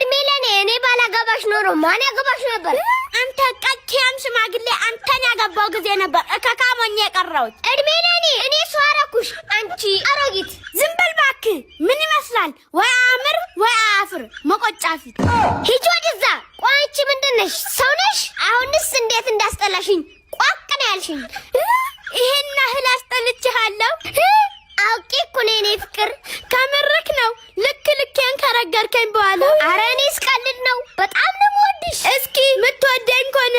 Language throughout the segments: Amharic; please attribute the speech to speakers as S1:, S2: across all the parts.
S1: እድሜ ለኔ እኔ ባላገባሽ ኖሮ ማን ያገባሽ ነበር?
S2: አንተ ቀጥያም ሽማግሌ አንተን ያገባው ጊዜ ነበር ከካሞኝ የቀረውት።
S1: እድሜ ለኔ እኔ ሷራኩሽ አንቺ አሮጊት።
S2: ዝም በል እባክህ። ምን ይመስላል? ወይ አምር ወይ አፍር መቆጫ ፊት።
S1: ሂጂ ወደዛ። ቆይ አንቺ ምንድን ነሽ? ሰው ነሽ? አሁንስ እንዴት እንዳስጠላሽኝ ቋቅ ነው ያልሽኝ።
S2: ይሄን ያህል አስጠልቼሃለሁ?
S1: አውቄ እኮ ነው የኔ ፍቅር።
S2: ከምርክ ነው? ልክ ልኬን ከረገርከኝ በኋላ።
S1: ኧረ እኔ ስቀልድ ነው። በጣም ነው የምወድሽ።
S2: እስኪ የምትወደኝ ከሆነ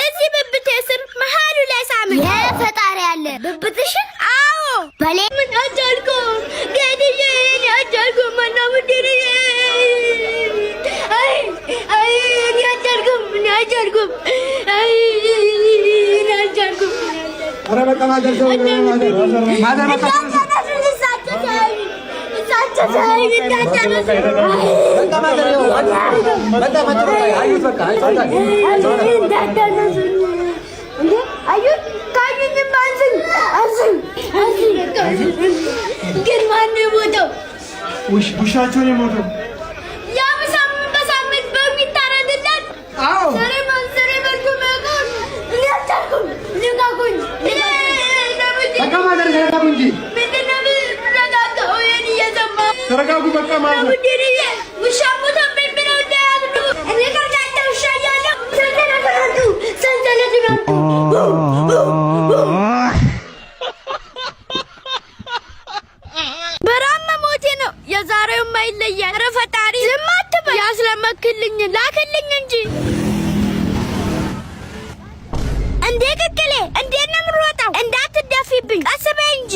S2: እዚህ ብብቴ ስር መሀሉ ላይ ሳምኝ።
S1: የፈጣሪ ያለ ብብትሽን?
S2: አዎ
S1: በሌ
S2: ምን አጃልኩም ገድዬ እኔ አጃልኩም ማነው ምድርዬ? አይ እኔ አጃልኩም እኔ አጃልኩም አይ እኔ አጃልኩም።
S3: ኧረ በቃ ማዘር ሰው ማዘር በቃ ውሻቸውን የሞተው
S2: በሳምንት በሚታረድለት
S3: ተረጋጉ በቃ ማዘር
S2: በራማ ሞቴ ነው የዛሬው ማይለያል። ኧረ ፈጣሪ ዝም አትበል። ያስለመክልኝ ላክልኝ እንጂ እንዴ ቅቅሌ እንዴት ነው የምሮጠው? እንዳትደፊብኝ ቀስ በይ እንጂ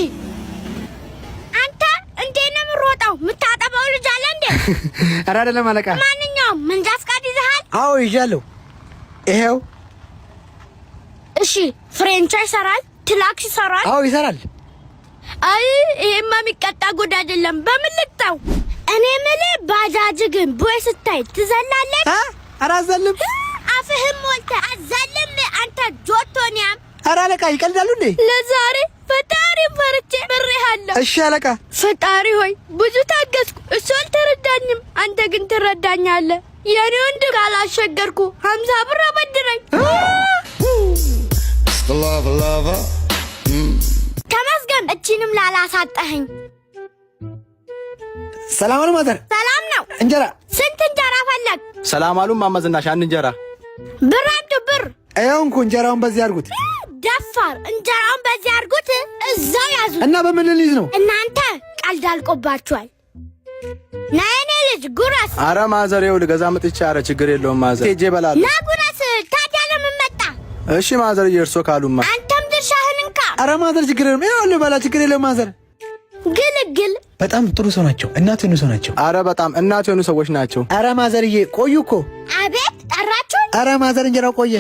S2: አንተ እንዴት ነው የምሮጠው? የምታጠባው ልጅ አለ እንዴ?
S3: ኧረ አይደለም አለቃ።
S2: ማንኛውም መንጃ ፈቃድ ይዘሃል?
S3: አዎ ይዣለሁ። ይሄው።
S2: እሺ ፍሬንቻ ይሰራል? ትላክስ ይሰራል?
S3: አዎ ይሰራል።
S2: አይ ይሄማ የሚቀጣ ጉድ አይደለም። በምን ልቅጣው? እኔ የምልህ ባጃጅ ግን ቦይ ስታይ ትዘላለች?
S3: ኧረ አዘልም።
S2: አፍህም ሞልተህ አዘልም አንተ ጆቶኒያም።
S3: ኧረ አለቃ ይቀልዳሉ እንዴ?
S2: ለዛሬ ፈጣሪ ፈርቼ ምሬሃለሁ።
S3: እሺ አለቃ።
S2: ፈጣሪ ሆይ ብዙ ታገስኩ፣ እሱ አልተረዳኝም። አንተ ግን ትረዳኛለህ። የኔ ወንድ ካላሸገርኩ 50 ብር አበድረኝ። ተመስገን እቺንም ላላሳጠኸኝ።
S3: ሰላም ነው ማዘር?
S2: ሰላም ነው።
S3: እንጀራ
S2: ስንት እንጀራ ፈለግ?
S4: ሰላም አሉ እማማ ዝናሽ። አንድ እንጀራ
S2: ብር አንድ ብር።
S3: ይኸው እንኩ እንጀራውን በዚህ አድርጉት።
S2: ደፋር እንጀራውን በዚህ አድርጉት። እዛው ያዙት።
S3: እና በምን ልይዝ ነው?
S2: እናንተ ቀልድ አልቆባችኋል። ነይኔ ልጅ ጉረስ።
S4: አረ ማዘር ይኸው ልገዛ መጥቼ። አረ ችግር የለውም ማዘር ሄጄ እበላለሁ።
S2: ና ጉረስ። ታዲያ ለምን መጣ?
S4: እሺ ማዘር እየርሶ ካሉማ።
S2: አንተም ድርሻህን እንካ።
S3: አረ ማዘር ችግር የለውም። ይኸው ልበላ፣ ችግር የለውም ማዘር።
S2: ግልግል
S3: በጣም ጥሩ ሰው ናቸው። እናት የሆኑ ሰው ናቸው።
S4: አረ በጣም እናት የሆኑ ሰዎች ናቸው።
S3: አረ ማዘርዬ ቆዩ እኮ።
S2: አቤት ጠራችሁ?
S3: አረ ማዘር እንጀራው ቆየ።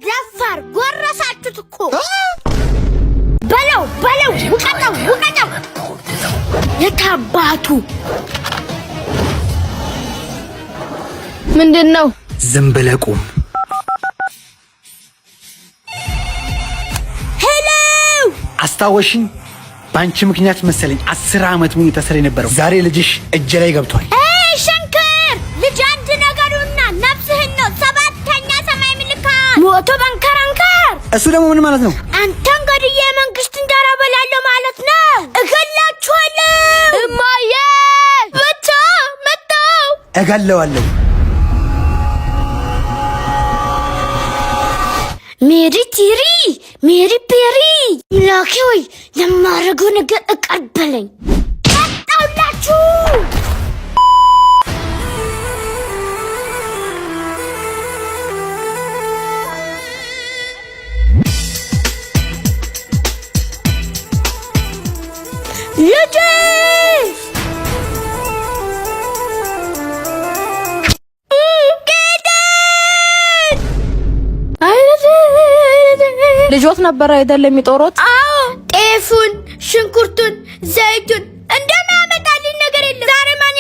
S2: ደፋር ጎረሳችሁት እኮ። በለው በለው፣ ውቀጠው ውቀጠው። የታባቱ ምንድን ነው?
S3: ዝም ብለህ ቁም።
S2: ሄሎ
S3: አስታወሽኝ? በአንቺ ምክንያት መሰለኝ 10 ዓመት ሙሉ ተሰረ የነበረው። ዛሬ ልጅሽ እጄ ላይ ገብቷል።
S2: ሸንከር ልጅ አንድ ነገሩና ነፍስህን ነው። 7ኛ ሰማይ ምልካ ሞቶ በንከራንከር።
S3: እሱ ደግሞ ምን ማለት ነው?
S2: አንተን ገድዬ መንግስት እንጀራ በላለሁ ማለት ነው። እገላችኋለሁ። እማዬ መጣው
S3: እገለዋለሁ።
S2: ሜሪ ቲሪ ሜሪ ፔሪ ላኪ ወይ ለማረገው ነገር እቀበለኝ። መጣውላችሁ። ልጄ
S5: ልጆት ነበር አይደል የሚጦሩት?
S2: አዎ ጤፉን፣ ሽንኩርቱን፣ ዘይቱን እንደማያመጣልኝ ነገር የለም። ዛሬ ማን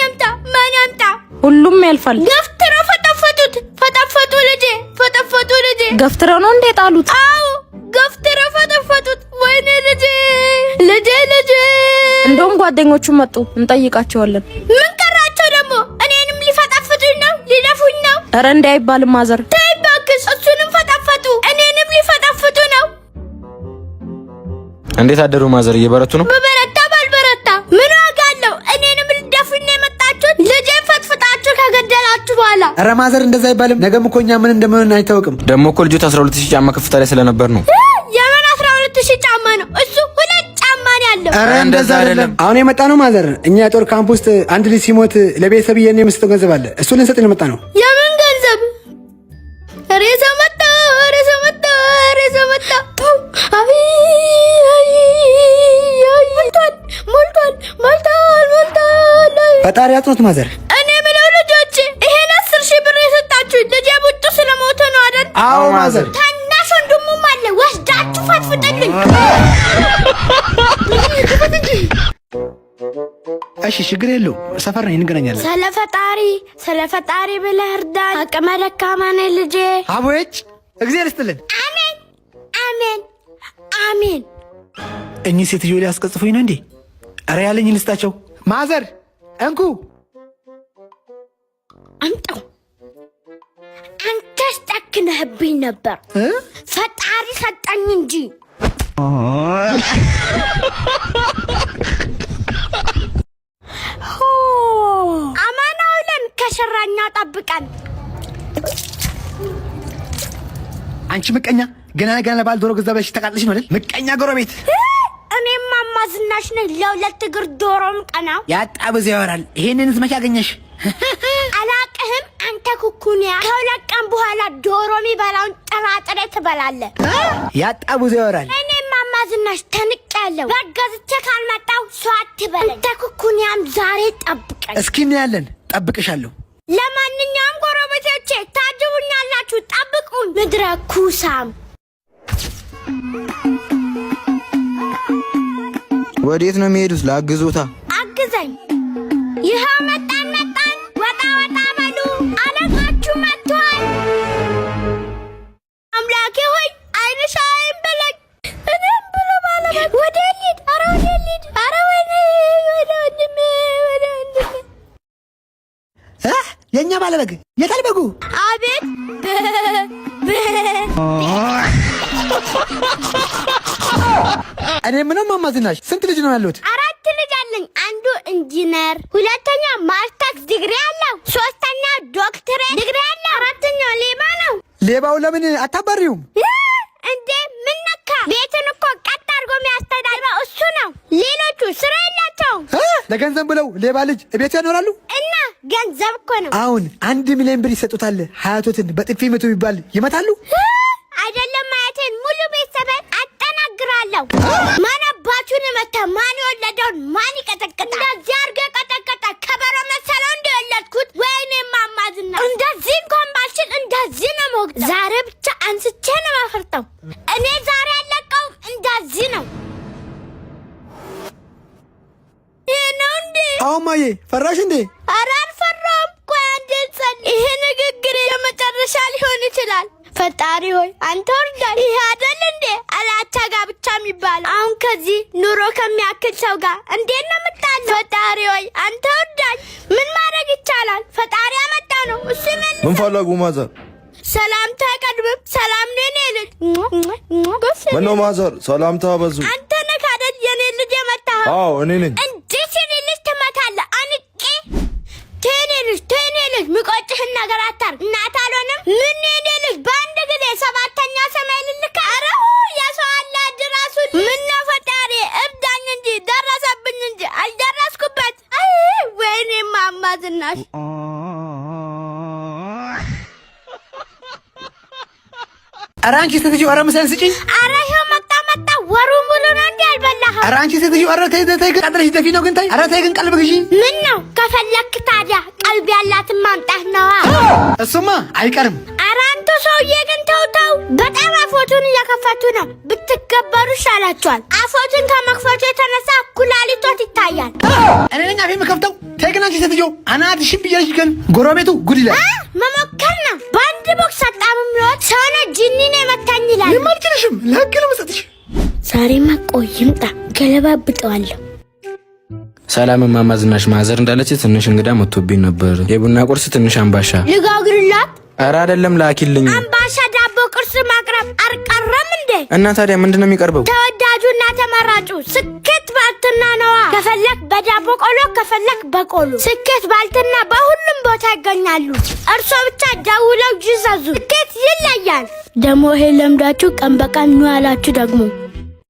S2: ያምጣ?
S5: ሁሉም ያልፋል።
S2: ገፍትረው ፈጠፈጡ ልጄ፣ ፈጠፈጡ ልጄ።
S5: ገፍትረው ነው እንዴ ጣሉት?
S2: አዎ ገፍትረው ፈጠፈጡት። ወይኔ ልጄ።
S5: እንደውም ጓደኞቹ መጡ፣ እንጠይቃቸዋለን።
S2: ምን ቀራቸው ደግሞ? እኔንም ሊፈጠፍጡኝ ነው።
S5: ኧረ እንዳይባል ማዘር
S2: ተይ እባክሽ እሱንም ፈጠፈጡ እኔንም ሊፈጠፍጡ ነው
S4: እንዴት አደሩ ማዘር እየበረቱ ነው
S2: በበረታ ባልበረታ ምን ዋጋ አለው እኔንም ልደፍኔ የመጣችሁት ልጄ ፈጥፍጣችሁ ከገደላችሁ በኋላ
S3: ኧረ ማዘር እንደዛ አይባልም ነገም እኮ እኛ ምን እንደምን አይታወቅም
S4: ደሞ እኮ ልጅቱ 12000 ጫማ ከፍታ ላይ ስለነበር ነው
S2: የምን 12000 ጫማ ነው እሱ 2 ጫማ ነው ያለው
S3: ኧረ እንደዛ አይደለም አሁን የመጣ ነው ማዘር እኛ የጦር ካምፕ ውስጥ አንድ ልጅ ሲሞት ለቤተሰብ የምንሰጠው ገንዘብ አለ እሱ ልንሰጥ ነው የመጣ ነው
S2: የምን ገንዘብ ሬሳ መጣ አቢ ሞልቷል
S3: ፈጣሪ አጥሮት ማዘር
S2: እኔ ምለው ልጆች ይሄን 10000 ብር የሰጣችሁ ልጄ ቡጡ ስለሞተ ነው አይደል
S3: አዎ ማዘር
S2: ታናሽ ወንድሙም አለ ወስዳችሁ ፈጥፍጥልኝ
S3: እሺ ችግር የለው ሰፈር ነኝ እንገናኛለን
S2: ስለፈጣሪ ብለህ እርዳኝ አቅመ ደካማ ነኝ ልጄ
S3: አቦች እግዚአብሔር ይስጥልን
S2: አሜን
S3: እኚህ ሴትዮ ሊያስቀጽፉኝ ነው እንዴ ኧረ ያለኝ ልስጣቸው ማዘር እንኩ
S2: አምጣው አንተስ ጨክነህብኝ ነበር ፈጣሪ ሰጠኝ እንጂ አማናውለን ከሸራኛ ጠብቀን
S3: አንቺ ምቀኛ ገና ለባል ዶሮ ገዛ ብለሽ ተቃጥለሽ ነው አይደል ምቀኛ ጎረቤት
S2: እኔም ማማዝናሽ ነኝ ለሁለት እግር ዶሮም ቀናው
S3: ያጣ ብዙ ያወራል ይሄንን ዝመች ያገኘሽ
S2: አላቅህም አንተ ኩኩኒያ ከሁለት ቀን በኋላ ዶሮ የሚበላውን ጥራጥሬ ትበላለህ
S3: ያጣ ብዙ ያወራል
S2: እኔም ማማዝናሽ ተንቄያለሁ በገዝቼ ካልመጣው ሰው አትበለኝ አንተ ኩኩኒያም ዛሬ ጠብቀኝ
S3: እስኪ እናያለን ጠብቅሻለሁ
S2: ለማንኛውም ጎረቤቶቼ ታጅቡኛላችሁ ጠብቁኝ ምድረ ኩሳም
S4: ወዴት ነው የሚሄዱት ላግዙታ
S2: አግዘኝ ይኸው መጣን ወጣ በሉ አለቃችሁ መጥቷል አምላኬ ሆይ አይንሽ አይበለኝ እኔም ብሎ ባለበት ወደ ሊድ አረ ወንድሜ
S3: የኛ ባለበግ የታል በጉ
S2: አቤት
S3: እኔ ምንም ማማዝናሽ ስንት ልጅ ነው ያሉት
S2: 4 ልጅ አለኝ አንዱ ኢንጂነር ሁለተኛ ማስተርስ ዲግሪ አለው ሶስተኛ ዶክተሬት ዲግሪ አለው አራተኛ ሌባ ነው
S3: ሌባው ለምን አታባሪውም
S2: እንዴ ምን ነካ ቤትን እኮ ቀጥ አድርጎ የሚያስተዳድረው እሱ ነው ሌሎቹ ስራ የላቸውም
S3: ለገንዘብ ብለው ሌባ ልጅ ቤት ያኖራሉ
S2: እና ገንዘብ እኮ ነው
S3: አሁን 1 ሚሊዮን ብር ይሰጡታል ሀያቶትን በጥፊ መቶ ይባል ይመታሉ
S2: አይደለም ማየቴን ሙሉ ቤተሰብን አጠናግራለሁ ማን አባቱን መታ ማን የወለደውን ማን ይቀጠቅጣል እንደዚህ አድርገ ቀጠቀጠ ከበሮ መሰለው እንደወለድኩት ወይኔ ማማዝና እንደዚህ እንኳን ባልችል እንደዚህ ነው ሞግ ዛሬ ብቻ አንስቼ ነው ማፈርጠው እኔ ዛሬ ያለቀው እንደዚህ ነው ይሄ ነው እንዴ
S3: አውማዬ ፈራሽ እንዴ
S2: ኧረ አልፈራም ቆይ አንዴ ይሄ ንግግር የመጨረሻ ሊሆን ይችላል ፈጣሪ ሆይ አንተ ወርዳኝ ይሄ አይደል እንዴ አላቻ ጋብቻ የሚባለው አሁን ከዚህ ኑሮ ከሚያክል ሰው ጋር እንዴት ነው የምታለው ፈጣሪ ሆይ አንተ ወርዳኝ ምን ማድረግ ይቻላል ፈጣሪ ያመጣ ነው እሱ
S6: ምን ፈለጉ ማዘር
S2: ሰላምታ አይቀድምም ሰላም ነው የኔ ልጅ
S6: ምነው ማዘር ሰላምታ በዙ
S2: አንተ ነህ አይደል የኔ ልጅ የመታኸው
S6: አዎ እኔ ነኝ
S2: እንዴት የኔ ልጅ ትመታለህ አንቄ ተኔ ልጅ ምቆጭህን ነገር አታርግ እናት አልሆንም ምን የኔ ልጅ በአንድ ጊዜ 7ኛ ሰማይ ልልካ አረሁ የሰው አለ ድራሱ ምን ነው ፈጣሪ እብዳኝ እንጂ ደረሰብኝ እንጂ አልደረስኩበት አይ ወይኔ ማማዝናሽ
S3: ኧረ አንቺ ሴትዮ ኧረ ምሳን ስጪኝ
S2: ኧረ ይኸው መጣ ወሩን ሙሉ ነው እንዴ አልበላኸው
S3: ኧረ አንቺ ሴትዮ ኧረ ተይ ግን አጥረሽ ደፊ ነው ግን ተይ ኧረ ተይ ግን ቀልብ ግዢ
S2: ምን ነው ከፈለክ ታዲያ ቀልብ ያላትን ማምጣት ነዋ
S3: እሱማ አይቀርም
S2: ኧረ አንተ ሰውዬ ግን ተው በጣም አፎቱን እየከፈቱ ነው ብትገበሩ ይሻላችኋል አፎቱን ከመክፈቱ የተነሳ ኩላሊቶት ይታያል
S3: እኔ ነኝ አፌ የምከፍተው ተይ ግን አንቺ ሴትዮ አናትሽን ብዬሽ ግን ጎረቤቱ ጉድ ይላል
S2: መሞከር ነው በአንድ ቦክስ አጣምም ቢሆን ሰውነ ጂኒ ነው የመታኝ ይላል
S3: የማልችልሽም ለህግ ነው የምሰጥሽ
S2: ዛሬማ ቆይ ይምጣ ገለባብጠዋለሁ
S4: ሰላም ማማዝናሽ ማዘር እንዳለች ትንሽ እንግዳ መጥቶብኝ ነበር የቡና ቁርስ ትንሽ አምባሻ
S2: ልጋግርላት
S4: ኧረ አይደለም ላኪልኝ።
S2: አምባሻ ዳቦ ቁርስ ማቅረብ አልቀረም እንዴ?
S4: እና ታዲያ ምንድነው የሚቀርበው?
S2: ተወዳጁና ተመራጩ ስኬት ባልትና ነዋ። ከፈለክ በዳቦ ቆሎ ከፈለክ በቆሎ ስኬት ባልትና በሁሉም ቦታ ይገኛሉ። እርሶ ብቻ ደውለው ይዘዙ። ስኬት ይለያል። ደሞ ይሄ ለምዳችሁ ቀን በቀን ነው ያላችሁ ደግሞ